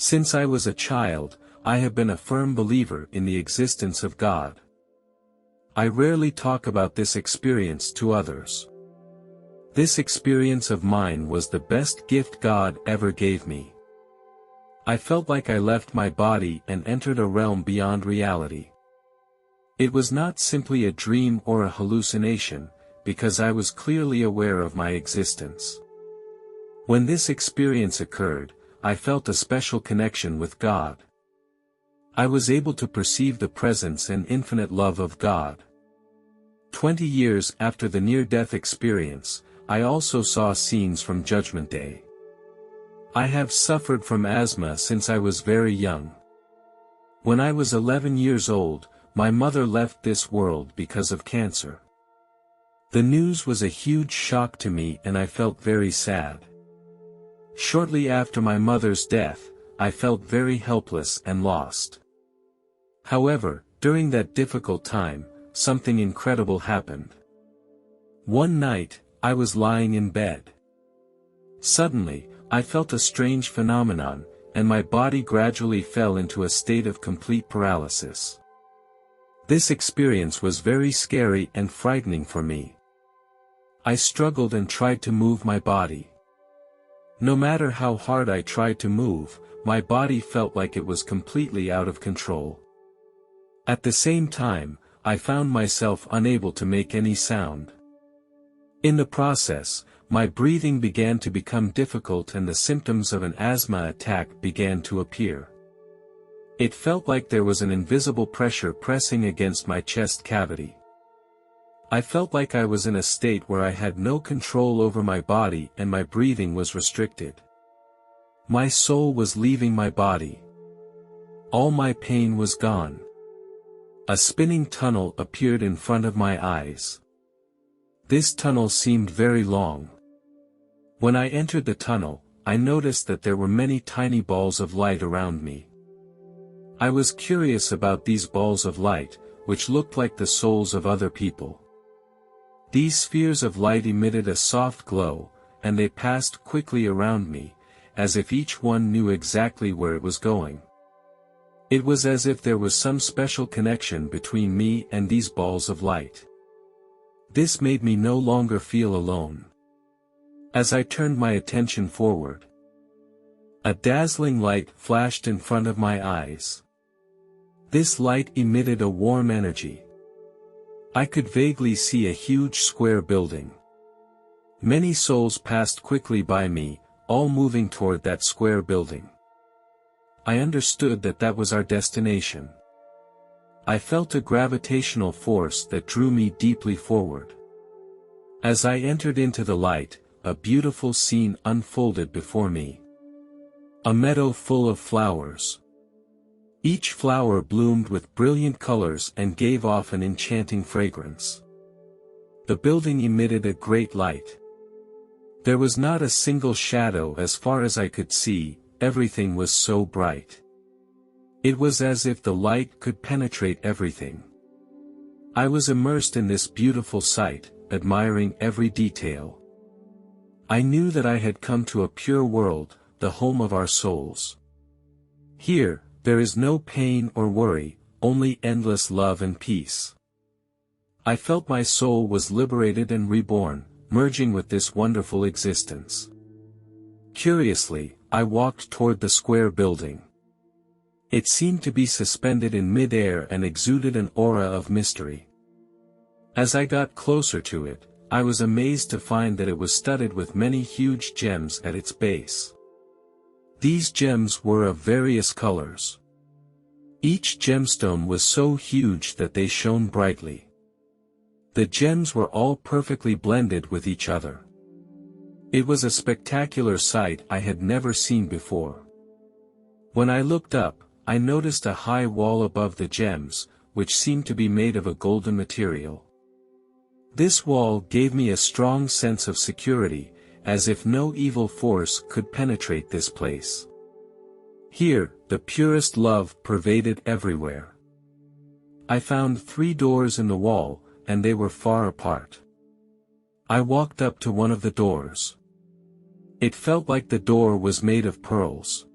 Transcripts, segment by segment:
Since I was a child, I have been a firm believer in the existence of God. I rarely talk about this experience to others. This experience of mine was the best gift God ever gave me. I felt like I left my body and entered a realm beyond reality. It was not simply a dream or a hallucination, because I was clearly aware of my existence. When this experience occurred, I felt a special connection with God. I was able to perceive the presence and infinite love of God. 20 years after the near-death experience, I also saw scenes from Judgment Day. I have suffered from asthma since I was very young. When I was 11 years old, my mother left this world because of cancer. The news was a huge shock to me and I felt very sad. Shortly after my mother's death, I felt very helpless and lost. However, during that difficult time, something incredible happened. One night, I was lying in bed. Suddenly, I felt a strange phenomenon, and my body gradually fell into a state of complete paralysis. This experience was very scary and frightening for me. I struggled and tried to move my body. No matter how hard I tried to move, my body felt like it was completely out of control. At the same time, I found myself unable to make any sound. In the process, my breathing began to become difficult and the symptoms of an asthma attack began to appear. It felt like there was an invisible pressure pressing against my chest cavity. I felt like I was in a state where I had no control over my body and my breathing was restricted. My soul was leaving my body. All my pain was gone. A spinning tunnel appeared in front of my eyes. This tunnel seemed very long. When I entered the tunnel, I noticed that there were many tiny balls of light around me. I was curious about these balls of light, which looked like the souls of other people. These spheres of light emitted a soft glow, and they passed quickly around me, as if each one knew exactly where it was going. It was as if there was some special connection between me and these balls of light. This made me no longer feel alone. As I turned my attention forward, a dazzling light flashed in front of my eyes. This light emitted a warm energy. I could vaguely see a huge square building. Many souls passed quickly by me, all moving toward that square building. I understood that that was our destination. I felt a gravitational force that drew me deeply forward. As I entered into the light, a beautiful scene unfolded before me. A meadow full of flowers. Each flower bloomed with brilliant colors and gave off an enchanting fragrance. The building emitted a great light. There was not a single shadow as far as I could see, everything was so bright. It was as if the light could penetrate everything. I was immersed in this beautiful sight, admiring every detail. I knew that I had come to a pure world, the home of our souls. Here, there is no pain or worry, only endless love and peace. I felt my soul was liberated and reborn, merging with this wonderful existence. Curiously, I walked toward the square building. It seemed to be suspended in mid-air and exuded an aura of mystery. As I got closer to it, I was amazed to find that it was studded with many huge gems at its base. These gems were of various colors. Each gemstone was so huge that they shone brightly. The gems were all perfectly blended with each other. It was a spectacular sight I had never seen before. When I looked up, I noticed a high wall above the gems, which seemed to be made of a golden material. This wall gave me a strong sense of security, as if no evil force could penetrate this place. Here, the purest love pervaded everywhere. I found 3 doors in the wall, and they were far apart. I walked up to one of the doors. It felt like the door was made of pearls.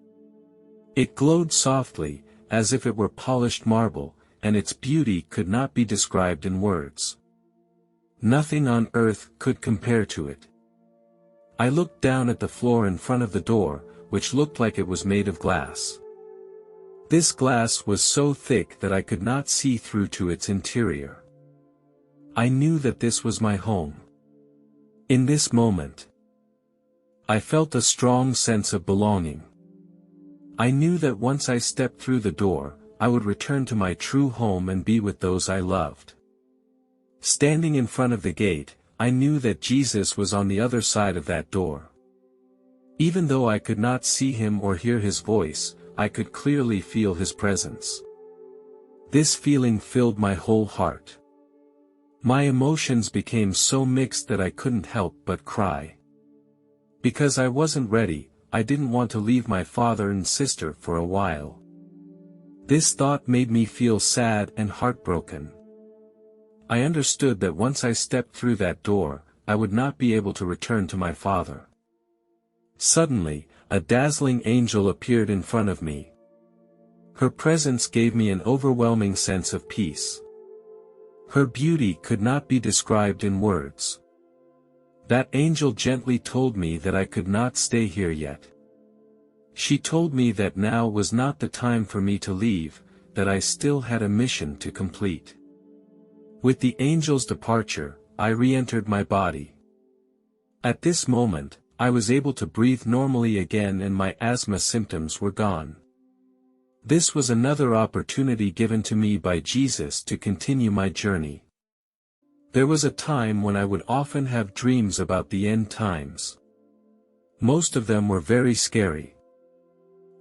It glowed softly, as if it were polished marble, and its beauty could not be described in words. Nothing on earth could compare to it. I looked down at the floor in front of the door, which looked like it was made of glass. This glass was so thick that I could not see through to its interior. I knew that this was my home. In this moment, I felt a strong sense of belonging. I knew that once I stepped through the door, I would return to my true home and be with those I loved. Standing in front of the gate, I knew that Jesus was on the other side of that door. Even though I could not see him or hear his voice, I could clearly feel his presence. This feeling filled my whole heart. My emotions became so mixed that I couldn't help but cry. Because I wasn't ready, I didn't want to leave my father and sister for a while. This thought made me feel sad and heartbroken. I understood that once I stepped through that door, I would not be able to return to my father. Suddenly, a dazzling angel appeared in front of me. Her presence gave me an overwhelming sense of peace. Her beauty could not be described in words. That angel gently told me that I could not stay here yet. She told me that now was not the time for me to leave, that I still had a mission to complete. With the angel's departure, I re-entered my body. At this moment, I was able to breathe normally again and my asthma symptoms were gone. This was another opportunity given to me by Jesus to continue my journey. There was a time when I would often have dreams about the end times. Most of them were very scary.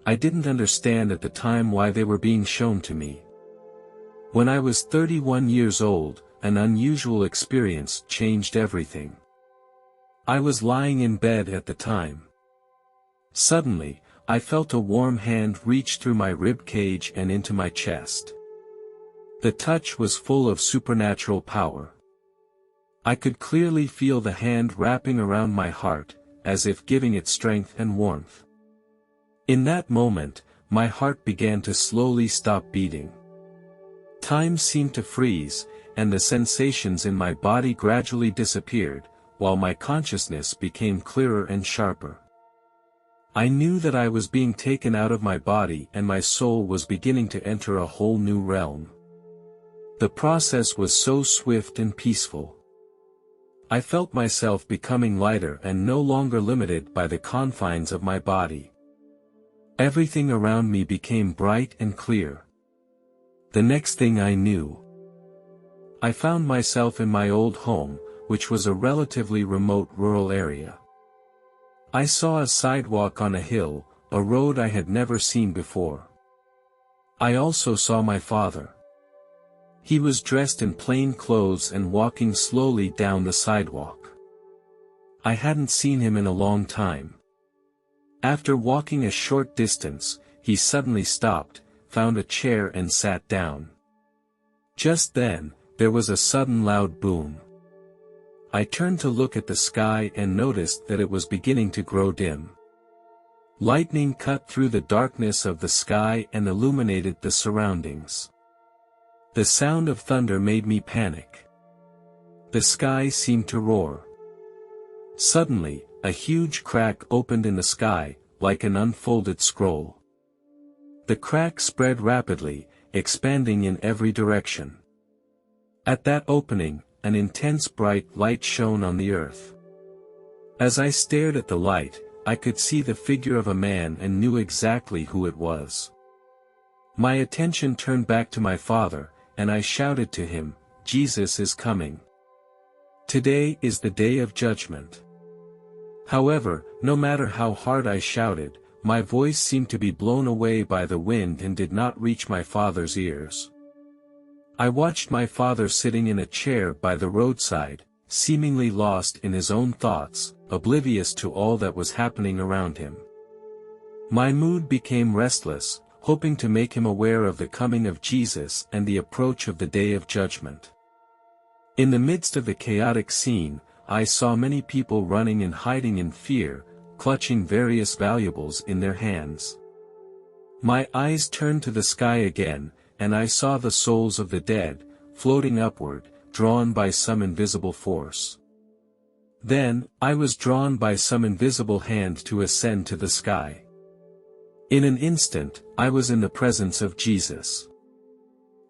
I didn't understand at the time why they were being shown to me. When I was 31 years old, an unusual experience changed everything. I was lying in bed at the time. Suddenly, I felt a warm hand reach through my rib cage and into my chest. The touch was full of supernatural power. I could clearly feel the hand wrapping around my heart, as if giving it strength and warmth. In that moment, my heart began to slowly stop beating. Time seemed to freeze, and the sensations in my body gradually disappeared, while my consciousness became clearer and sharper. I knew that I was being taken out of my body and my soul was beginning to enter a whole new realm. The process was so swift and peaceful. I felt myself becoming lighter and no longer limited by the confines of my body. Everything around me became bright and clear. The next thing I knew, I found myself in my old home, which was a relatively remote rural area. I saw a sidewalk on a hill, a road I had never seen before. I also saw my father. He was dressed in plain clothes and walking slowly down the sidewalk. I hadn't seen him in a long time. After walking a short distance, he suddenly stopped, found a chair and sat down. Just then, there was a sudden loud boom. I turned to look at the sky and noticed that it was beginning to grow dim. Lightning cut through the darkness of the sky and illuminated the surroundings. The sound of thunder made me panic. The sky seemed to roar. Suddenly, a huge crack opened in the sky, like an unfolded scroll. The crack spread rapidly, expanding in every direction. At that opening, an intense bright light shone on the earth. As I stared at the light, I could see the figure of a man and knew exactly who it was. My attention turned back to my father, and I shouted to him, "Jesus is coming. Today is the day of judgment." However, no matter how hard I shouted, my voice seemed to be blown away by the wind and did not reach my father's ears. I watched my father sitting in a chair by the roadside, seemingly lost in his own thoughts, oblivious to all that was happening around him. My mood became restless, hoping to make him aware of the coming of Jesus and the approach of the day of judgment. In the midst of the chaotic scene, I saw many people running and hiding in fear, clutching various valuables in their hands. My eyes turned to the sky again, and I saw the souls of the dead, floating upward, drawn by some invisible force. Then, I was drawn by some invisible hand to ascend to the sky. In an instant, I was in the presence of Jesus.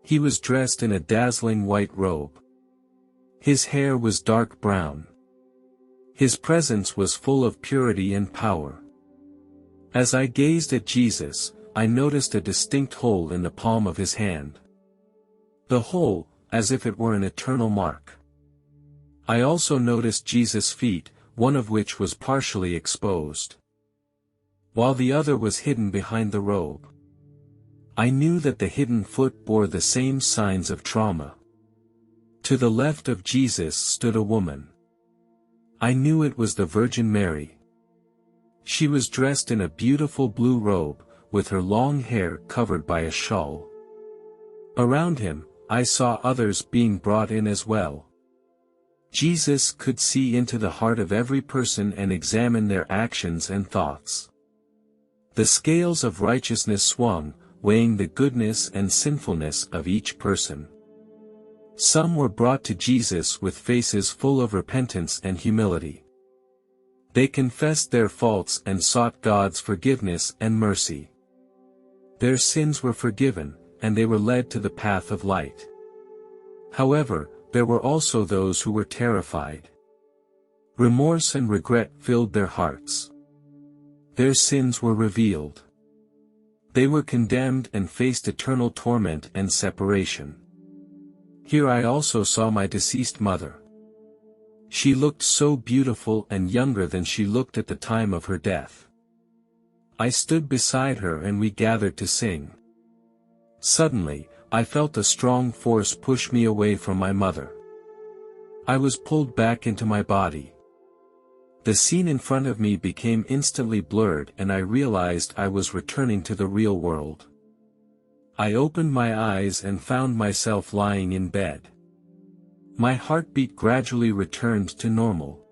He was dressed in a dazzling white robe. His hair was dark brown. His presence was full of purity and power. As I gazed at Jesus, I noticed a distinct hole in the palm of his hand. The hole, as if it were an eternal mark. I also noticed Jesus' feet, one of which was partially exposed, while the other was hidden behind the robe. I knew that the hidden foot bore the same signs of trauma. To the left of Jesus stood a woman. I knew it was the Virgin Mary. She was dressed in a beautiful blue robe, with her long hair covered by a shawl. Around him, I saw others being brought in as well. Jesus could see into the heart of every person and examine their actions and thoughts. The scales of righteousness swung, weighing the goodness and sinfulness of each person. Some were brought to Jesus with faces full of repentance and humility. They confessed their faults and sought God's forgiveness and mercy. Their sins were forgiven, and they were led to the path of light. However, there were also those who were terrified. Remorse and regret filled their hearts. Their sins were revealed. They were condemned and faced eternal torment and separation. Here I also saw my deceased mother. She looked so beautiful and younger than she looked at the time of her death. I stood beside her and we gathered to sing. Suddenly, I felt a strong force push me away from my mother. I was pulled back into my body. The scene in front of me became instantly blurred and I realized I was returning to the real world. I opened my eyes and found myself lying in bed. My heartbeat gradually returned to normal.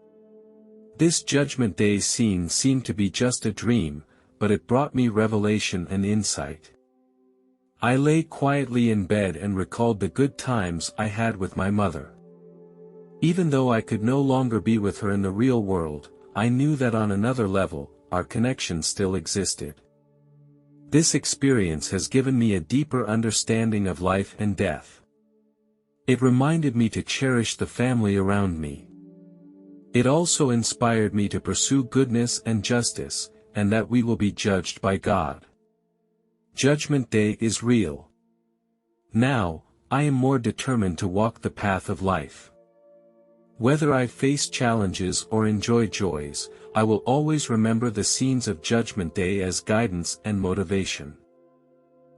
This Judgment Day scene seemed to be just a dream, but it brought me revelation and insight. I lay quietly in bed and recalled the good times I had with my mother. Even though I could no longer be with her in the real world, I knew that on another level, our connection still existed. This experience has given me a deeper understanding of life and death. It reminded me to cherish the family around me. It also inspired me to pursue goodness and justice, and that we will be judged by God. Judgment Day is real. Now, I am more determined to walk the path of life. Whether I face challenges or enjoy joys, I will always remember the scenes of Judgment Day as guidance and motivation.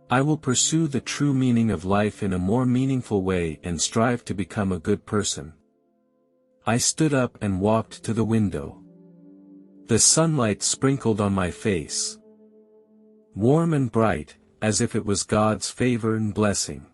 I will pursue the true meaning of life in a more meaningful way and strive to become a good person. I stood up and walked to the window. The sunlight sprinkled on my face. Warm and bright, as if it was God's favor and blessing.